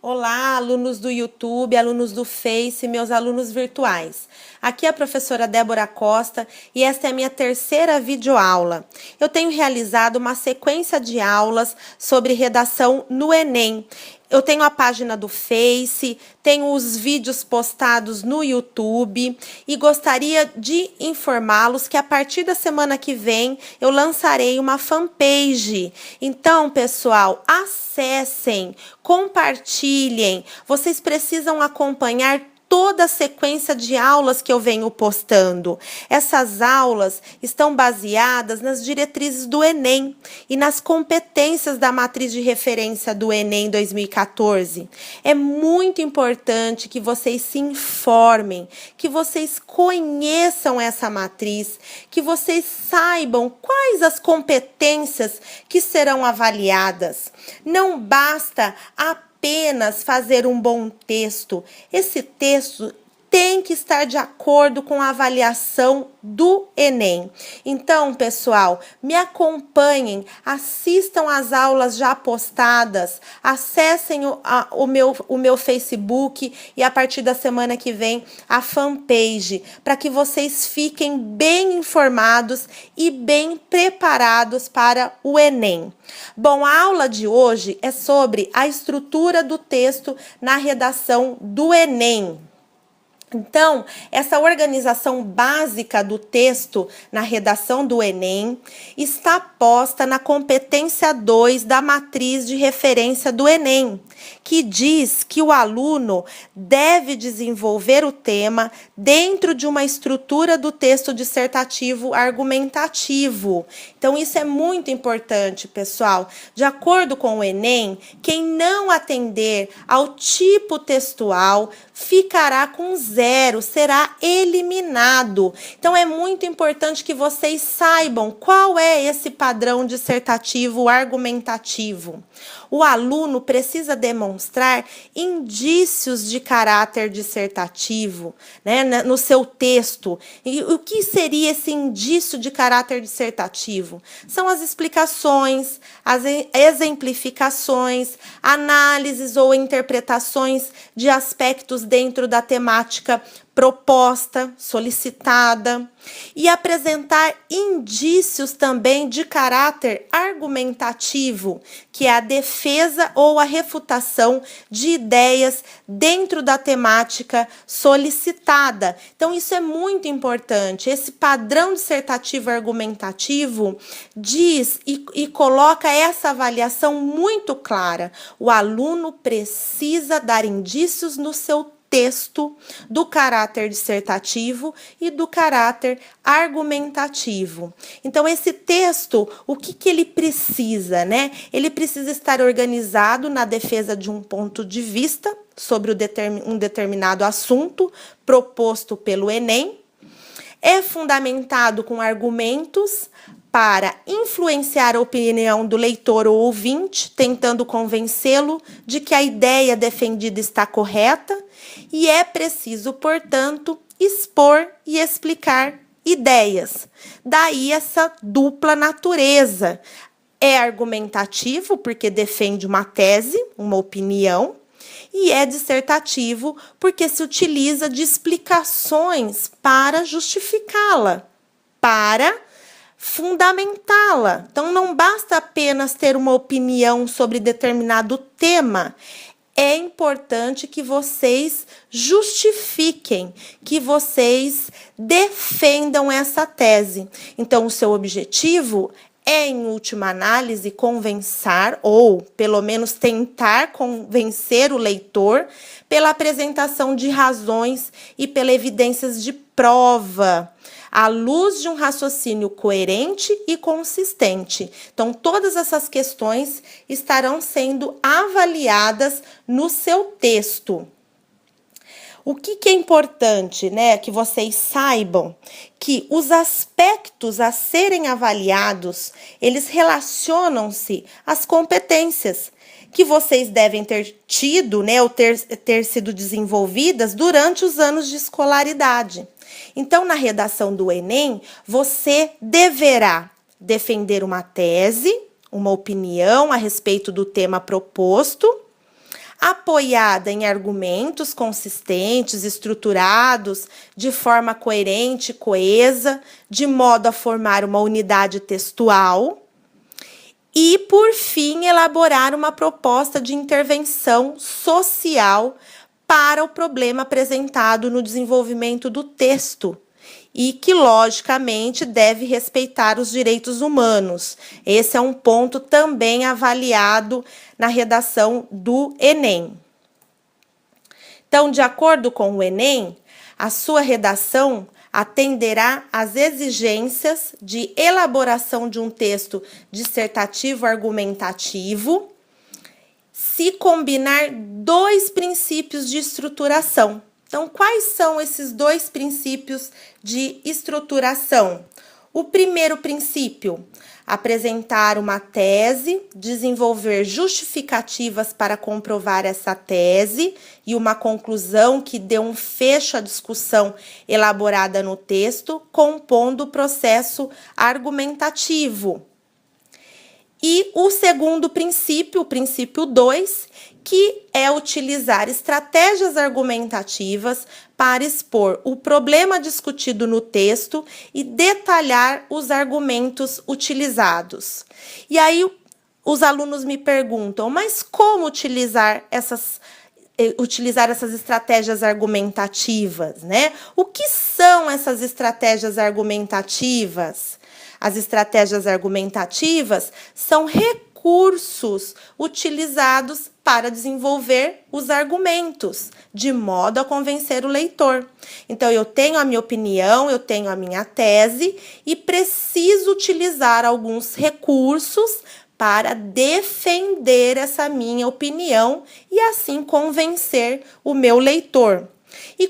Olá, alunos do YouTube, alunos do Face, meus alunos virtuais. Aqui é a professora Débora Costa e esta é a minha terceira videoaula. Eu tenho realizado uma sequência de aulas sobre redação no Enem. Eu tenho a página do Face, tenho os vídeos postados no YouTube e gostaria de informá-los que a partir da semana que vem eu lançarei uma fanpage. Então, pessoal, acessem, compartilhem. Vocês precisam acompanhar toda a sequência de aulas que eu venho postando. Essas aulas estão baseadas nas diretrizes do Enem e nas competências da matriz de referência do Enem 2014. É muito importante que vocês se informem, que vocês conheçam essa matriz, que vocês saibam quais as competências que serão avaliadas. Não basta apenas fazer um bom texto. Esse texto tem que estar de acordo com a avaliação do Enem. Então, pessoal, me acompanhem, assistam às aulas já postadas, acessem o meu Facebook e a partir da semana que vem a fanpage, para que vocês fiquem bem informados e bem preparados para o Enem. Bom, a aula de hoje é sobre a estrutura do texto na redação do Enem. Então, essa organização básica do texto na redação do Enem está posta na competência 2 da matriz de referência do Enem, que diz que o aluno deve desenvolver o tema dentro de uma estrutura do texto dissertativo argumentativo. Então, isso é muito importante, pessoal. De acordo com o Enem, quem não atender ao tipo textual ficará com 0, será eliminado. Então, é muito importante que vocês saibam qual é esse padrão dissertativo argumentativo. O aluno precisa demonstrar indícios de caráter dissertativo, né, no seu texto. E o que seria esse indício de caráter dissertativo? São as explicações, as exemplificações, análises ou interpretações de aspectos dentro da temática proposta, solicitada, e apresentar indícios também de caráter argumentativo, que é a defesa ou a refutação de ideias dentro da temática solicitada. Então, isso é muito importante. Esse padrão dissertativo argumentativo diz e coloca essa avaliação muito clara. O aluno precisa dar indícios no seu texto do caráter dissertativo e do caráter argumentativo. Então, esse texto, o que ele precisa, né? Ele precisa estar organizado na defesa de um ponto de vista sobre um determinado assunto proposto pelo Enem. É fundamentado com argumentos para influenciar a opinião do leitor ou ouvinte, tentando convencê-lo de que a ideia defendida está correta, e é preciso, portanto, expor e explicar ideias. Daí essa dupla natureza. É argumentativo, porque defende uma tese, uma opinião, e é dissertativo, porque se utiliza de explicações para justificá-la, para fundamentá-la. Então, não basta apenas ter uma opinião sobre determinado tema. É importante que vocês justifiquem, que vocês defendam essa tese. Então, o seu objetivo é, em última análise, convencer ou, pelo menos, tentar convencer o leitor pela apresentação de razões e pela evidências de prova, à luz de um raciocínio coerente e consistente. Então, todas essas questões estarão sendo avaliadas no seu texto. O que é importante, né, que vocês saibam que os aspectos a serem avaliados, eles relacionam-se às competências que vocês devem ter tido, né, ou ter sido desenvolvidas durante os anos de escolaridade. Então, na redação do Enem, você deverá defender uma tese, uma opinião a respeito do tema proposto, apoiada em argumentos consistentes, estruturados, de forma coerente e coesa, de modo a formar uma unidade textual. E, por fim, elaborar uma proposta de intervenção social para o problema apresentado no desenvolvimento do texto e que, logicamente, deve respeitar os direitos humanos. Esse é um ponto também avaliado na redação do Enem. Então, de acordo com o Enem, a sua redação atenderá às exigências de elaboração de um texto dissertativo argumentativo, se combinar 2 princípios de estruturação. Então, quais são esses 2 princípios de estruturação? O primeiro princípio, apresentar uma tese, desenvolver justificativas para comprovar essa tese e uma conclusão que dê um fecho à discussão elaborada no texto, compondo o processo argumentativo. E o segundo princípio, o princípio 2, que é utilizar estratégias argumentativas para expor o problema discutido no texto e detalhar os argumentos utilizados. E aí os alunos me perguntam, mas como utilizar essas estratégias argumentativas, né? O que são essas estratégias argumentativas? As estratégias argumentativas são recursos utilizados para desenvolver os argumentos, de modo a convencer o leitor. Então, eu tenho a minha opinião, eu tenho a minha tese e preciso utilizar alguns recursos para defender essa minha opinião e assim convencer o meu leitor. E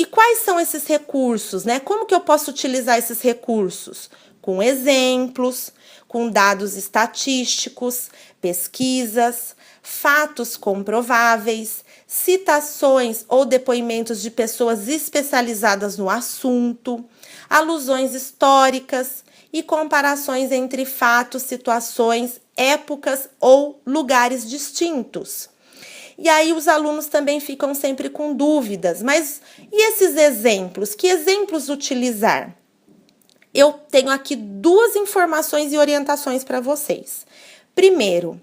quais são esses recursos, né? Como que eu posso utilizar esses recursos? Com exemplos, com dados estatísticos, pesquisas, fatos comprováveis, citações ou depoimentos de pessoas especializadas no assunto, alusões históricas e comparações entre fatos, situações, épocas ou lugares distintos. E aí os alunos também ficam sempre com dúvidas, mas e esses exemplos? Que exemplos utilizar? Eu tenho aqui 2 informações e orientações para vocês. Primeiro,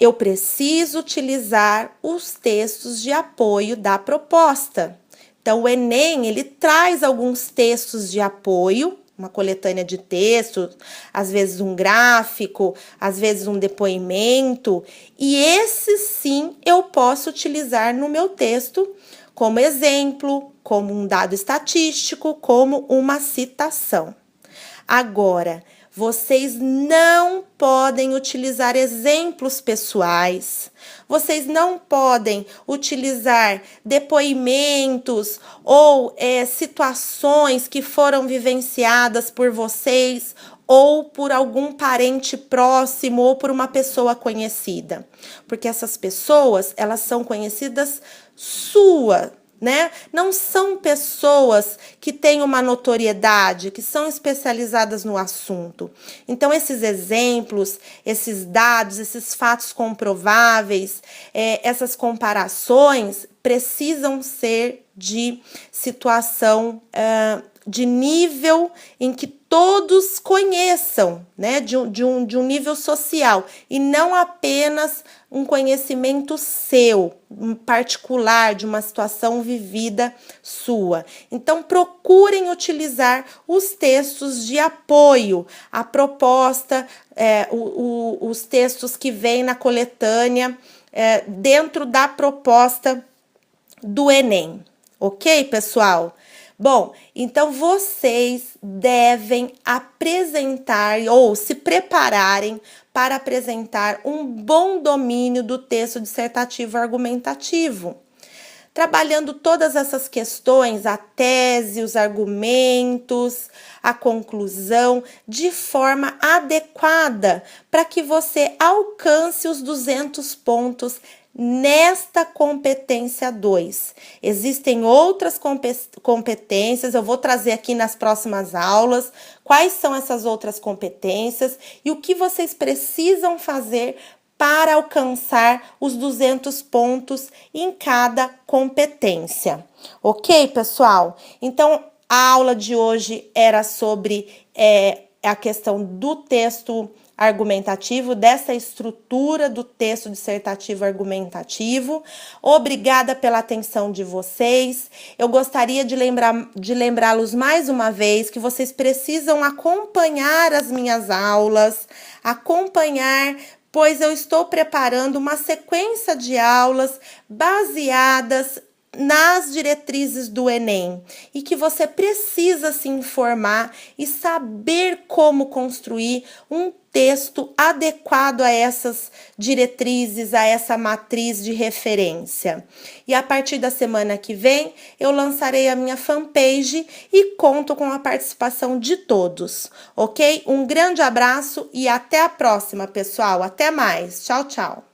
eu preciso utilizar os textos de apoio da proposta. Então, o Enem, ele traz alguns textos de apoio, uma coletânea de textos, às vezes um gráfico, às vezes um depoimento, e esse sim eu posso utilizar no meu texto como exemplo, como um dado estatístico, como uma citação. Agora, vocês não podem utilizar exemplos pessoais, vocês não podem utilizar depoimentos ou situações que foram vivenciadas por vocês ou por algum parente próximo ou por uma pessoa conhecida, porque essas pessoas, elas são conhecidas sua, né? Não são pessoas que têm uma notoriedade, que são especializadas no assunto. Então, esses exemplos, esses dados, esses fatos comprováveis, essas comparações precisam ser de situação de nível em que todos conheçam, né? De um nível social, e não apenas um conhecimento seu, particular, de uma situação vivida sua. Então, procurem utilizar os textos de apoio, a proposta, os textos que vêm na coletânea, dentro da proposta do Enem. Ok, pessoal? Bom, então vocês devem apresentar ou se prepararem para apresentar um bom domínio do texto dissertativo argumentativo, trabalhando todas essas questões, a tese, os argumentos, a conclusão, de forma adequada, para que você alcance os 200 pontos nesta competência 2. Existem outras competências, eu vou trazer aqui nas próximas aulas quais são essas outras competências e o que vocês precisam fazer para alcançar os 200 pontos em cada competência. Ok, pessoal? Então, a aula de hoje era sobre a questão do texto argumentativo, dessa estrutura do texto dissertativo argumentativo. Obrigada pela atenção de vocês. Eu gostaria de lembrá-los mais uma vez que vocês precisam acompanhar as minhas aulas, pois eu estou preparando uma sequência de aulas baseadas nas diretrizes do Enem e que você precisa se informar e saber como construir um texto adequado a essas diretrizes, a essa matriz de referência. E a partir da semana que vem, eu lançarei a minha fanpage e conto com a participação de todos, ok? Um grande abraço e até a próxima, pessoal. Até mais. Tchau, tchau.